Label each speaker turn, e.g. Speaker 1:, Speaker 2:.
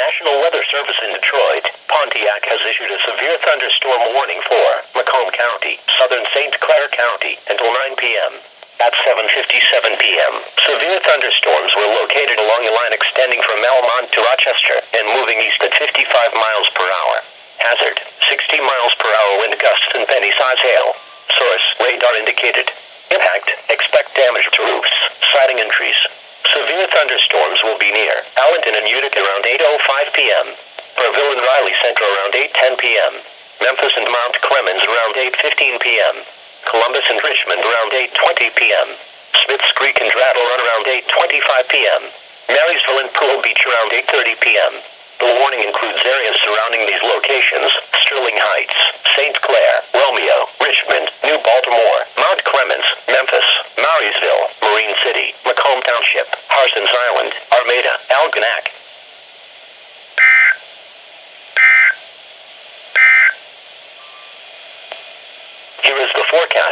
Speaker 1: National Weather Service in Detroit, Pontiac has issued a severe thunderstorm warning for Macomb County, southern St. Clair County, until 9 p.m. At 7:57 p.m., severe thunderstorms were located along a line extending from Elmont to Rochester and moving east at 55 miles per hour. Hazard, 60 miles per hour wind gusts and penny-size hail. Source, radar indicated. Impact, expect damage to roofs, siding and trees. Severe thunderstorms will be near Allenton and Utica around 8:05 p.m. Purville and Riley Center around 8:10 p.m. Memphis and Mount Clemens around 8:15 p.m. Columbus and Richmond around 8:20 p.m. Smiths Creek and Rattle Run around 8:25 p.m. Marysville and Pool Beach around 8:30 p.m. The warning includes areas surrounding these locations: Sterling Heights, St. Clair, Romeo, Richmond, New Baltimore, Mount Clemens, Memphis, Marysville, Marine City, Macomb Township, Harsons Island, Armada, Algonac. Here is the forecast